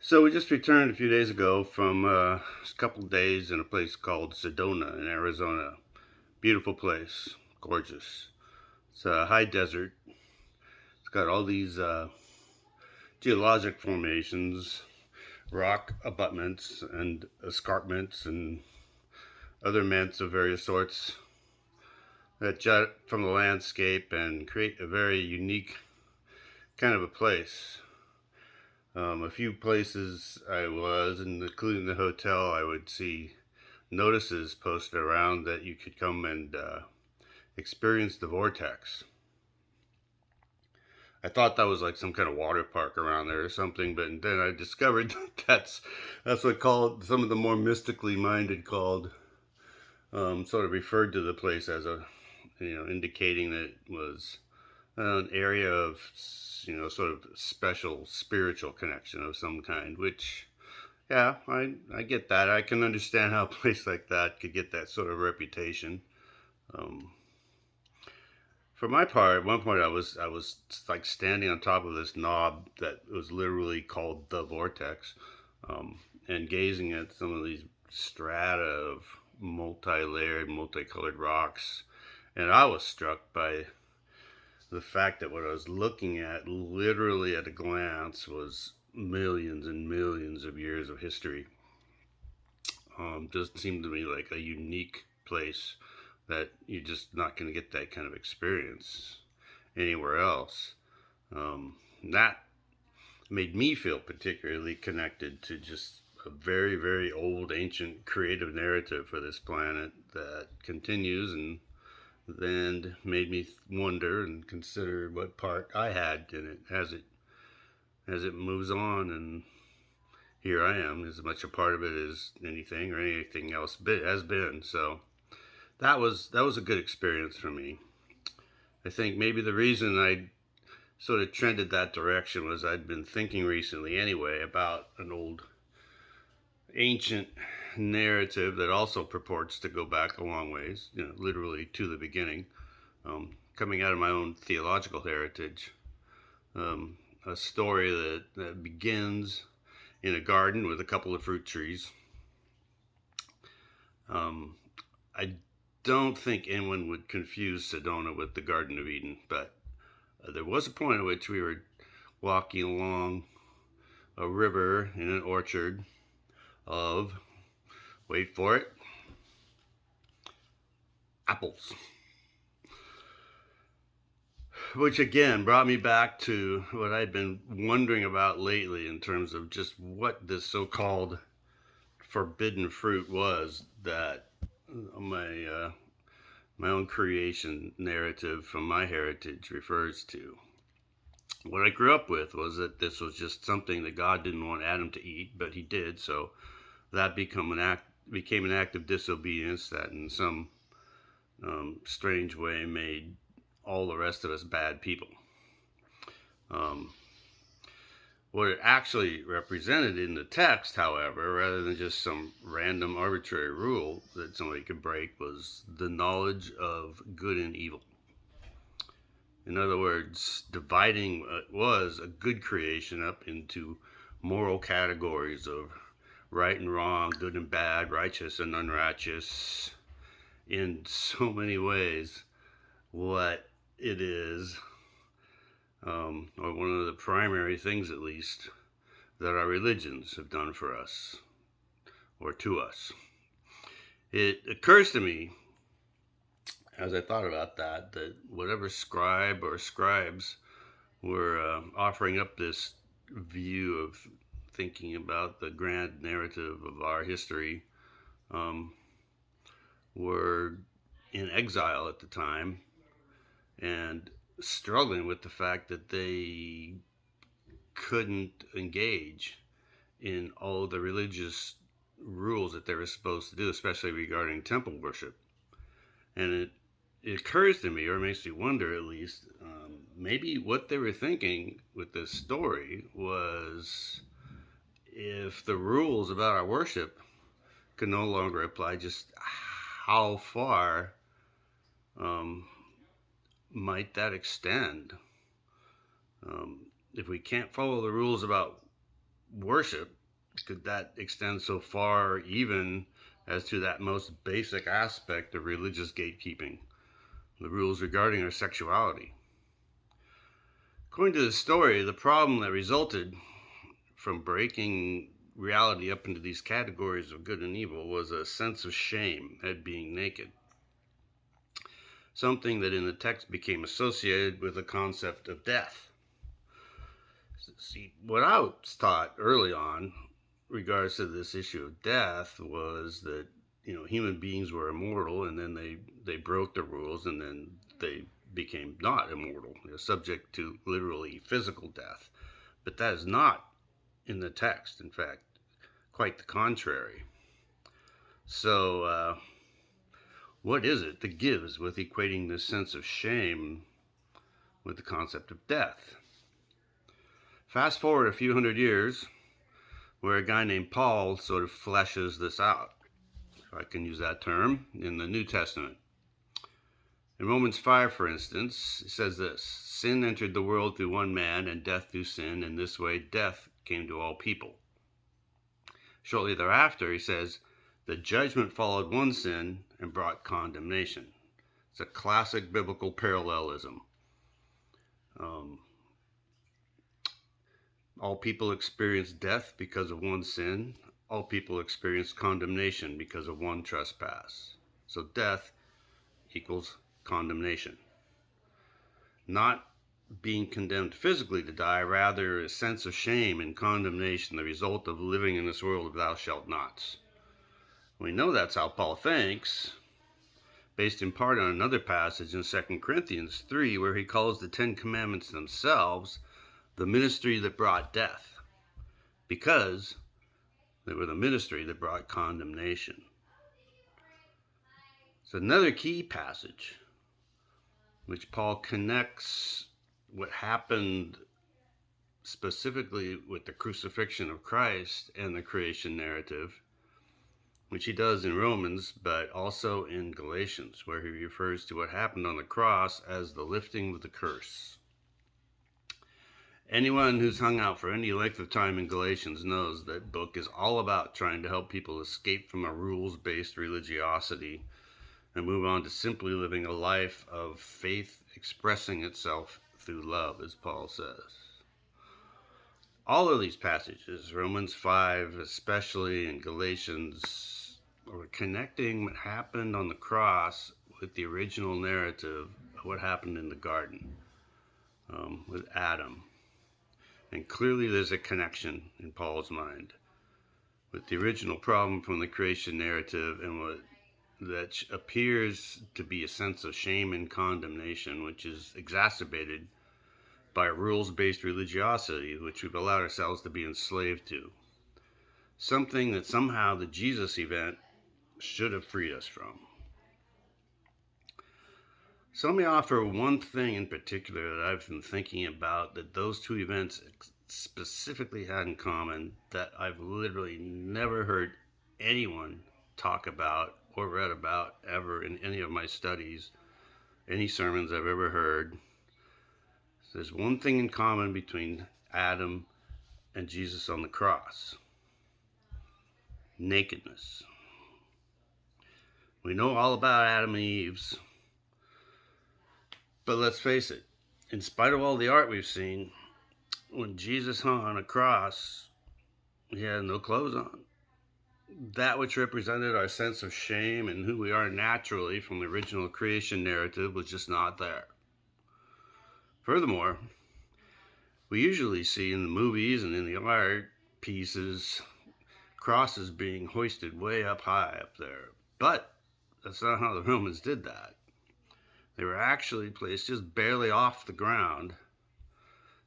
So we just returned a few days ago from a couple of days in a place called Sedona in Arizona. Beautiful place, gorgeous. It's a high desert. It's got all these geologic formations, rock abutments, and escarpments, and other ments of various sorts that jut from the landscape and create a very unique kind of a place. A few places I was, and including the hotel, I would see notices posted around that you could come and experience the vortex. I thought that was like some kind of water park around there or something, but then I discovered that that's what called some of the more mystically minded called sort of referred to the place as a indicating that it was an area of sort of special spiritual connection of some kind, which yeah, I get that. I can understand how a place like that could get that sort of reputation. Um, for my part, at one point I was like standing on top of this knob that was literally called the vortex, and gazing at some of these strata of multi-layered, multicolored rocks, and I was struck by the fact that what I was looking at, literally at a glance, was millions and millions of years of history. Just seemed to me like a unique place that you're just not going to get that kind of experience anywhere else. That made me feel particularly connected to just a very, very old, ancient, creative narrative for this planet that continues, and then made me wonder and consider what part I had in it as it moves on. And here I am, as much a part of it as anything or anything else has been. So that was a good experience for me. I think maybe the reason I sort of trended that direction was I'd been thinking recently anyway about an old ancient narrative that also purports to go back a long ways, literally to the beginning, coming out of my own theological heritage. A story that begins in a garden with a couple of fruit trees. Um, I don't think anyone would confuse Sedona with the Garden of Eden, but there was a point at which we were walking along a river in an orchard of, wait for it, apples. Which again brought me back to what I'd been wondering about lately in terms of just what this so called forbidden fruit was that my own creation narrative from my heritage refers to. What I grew up with was that this was just something that God didn't want Adam to eat, but he did. So that became an act of disobedience that, in some strange way, made all the rest of us bad people. Um, what it actually represented in the text, however, rather than just some random arbitrary rule that somebody could break, was the knowledge of good and evil. In other words, dividing what was a good creation up into moral categories of right and wrong, good and bad, righteous and unrighteous, in so many ways, what it is, or one of the primary things at least, that our religions have done for us, or to us. It occurs to me, as I thought about that whatever scribe or scribes were offering up this view of thinking about the grand narrative of our history, um, were in exile at the time and struggling with the fact that they couldn't engage in all the religious rules that they were supposed to do, especially regarding temple worship. And it occurs to me, or makes me wonder at least, maybe what they were thinking with this story was, if the rules about our worship could no longer apply, just how far um, might that extend? If we can't follow the rules about worship, could that extend so far even as to that most basic aspect of religious gatekeeping, the rules regarding our sexuality? According to the story, the problem that resulted from breaking reality up into these categories of good and evil was a sense of shame at being naked, something that in the text became associated with the concept of death. See, what I was taught early on regards to this issue of death was that human beings were immortal, and then they broke the rules, and then they became not immortal. They're subject to literally physical death. But that is not in the text. In fact, quite the contrary. So, what is it that gives with equating this sense of shame with the concept of death? Fast forward a few hundred years, where a guy named Paul sort of fleshes this out, if I can use that term, in the New Testament. In Romans 5, for instance, it says this: sin entered the world through one man, and death through sin. In this way, death came to all people. Shortly thereafter, he says, the judgment followed one sin and brought condemnation. It's a classic biblical parallelism. All people experience death because of one sin. All people experience condemnation because of one trespass. So death equals condemnation. Not being condemned physically to die, rather a sense of shame and condemnation, the result of living in this world of thou shalt nots. We know that's how Paul thinks, based in part on another passage in 2 Corinthians 3, where he calls the Ten Commandments themselves the ministry that brought death, because they were the ministry that brought condemnation. It's another key passage which Paul connects what happened specifically with the crucifixion of Christ and the creation narrative, which he does in Romans, but also in Galatians, where he refers to what happened on the cross as the lifting of the curse. Anyone who's hung out for any length of time in Galatians knows that book is all about trying to help people escape from a rules-based religiosity and move on to simply living a life of faith expressing itself through love, as Paul says. All of these passages, Romans 5 especially, and Galatians, are connecting what happened on the cross with the original narrative of what happened in the garden with Adam. And clearly there's a connection in Paul's mind with the original problem from the creation narrative and what that appears to be a sense of shame and condemnation, which is exacerbated by rules-based religiosity, which we've allowed ourselves to be enslaved to. Something that somehow the Jesus event should have freed us from. So let me offer one thing in particular that I've been thinking about that those two events specifically had in common that I've literally never heard anyone talk about or read about ever in any of my studies, any sermons I've ever heard. So there's one thing in common between Adam and Jesus on the cross: nakedness. We know all about Adam and Eve's, but let's face it, in spite of all the art we've seen, when Jesus hung on a cross, he had no clothes on. That which represented our sense of shame and who we are naturally from the original creation narrative was just not there. Furthermore, we usually see in the movies and in the art pieces crosses being hoisted way up high up there. But that's not how the Romans did that. They were actually placed just barely off the ground,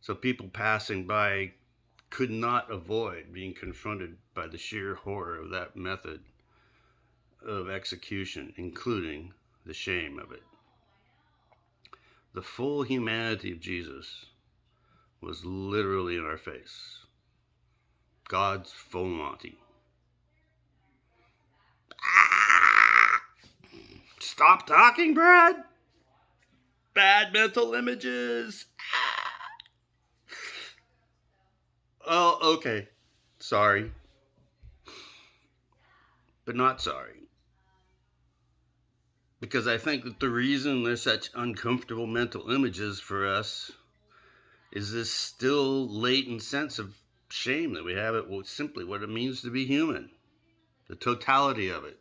so people passing by could not avoid being confronted by the sheer horror of that method of execution, including the shame of it. The full humanity of Jesus was literally in our face. God's full Monty. Stop talking, Brad! Bad mental images! Oh, okay. Sorry, but not sorry. Because I think that the reason there's such uncomfortable mental images for us is this still latent sense of shame that we have at simply what it means to be human, the totality of it.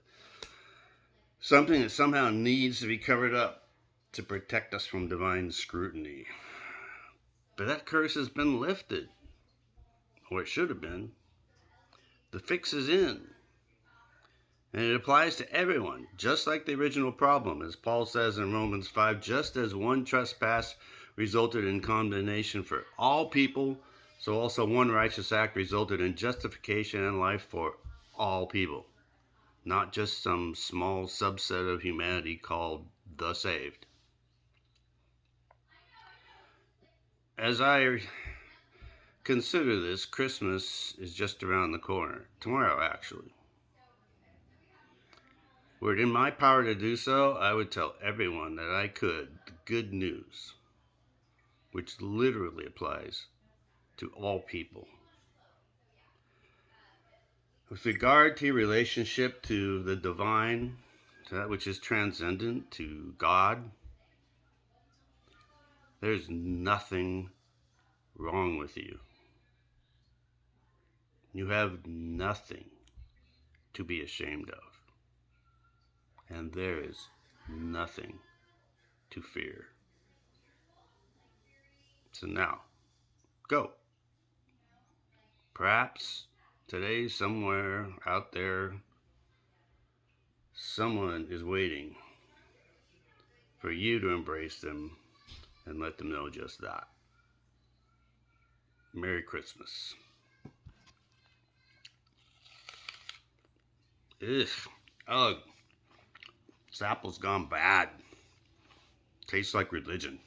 Something that somehow needs to be covered up to protect us from divine scrutiny. But that curse has been lifted, or it should have been. The fix is in. And it applies to everyone, just like the original problem. As Paul says in Romans 5, just as one trespass resulted in condemnation for all people, so also one righteous act resulted in justification and life for all people. Not just some small subset of humanity called the saved. As I consider this, Christmas is just around the corner. Tomorrow, actually. Were it in my power to do so, I would tell everyone that I could the good news, which literally applies to all people. With regard to your relationship to the divine, to that which is transcendent, to God, there's nothing wrong with you. You have nothing to be ashamed of. And there is nothing to fear. So now, go. Perhaps today, somewhere out there, someone is waiting for you to embrace them and let them know just that. Merry Christmas. Ugh. Ugh. This apple's gone bad. Tastes like religion.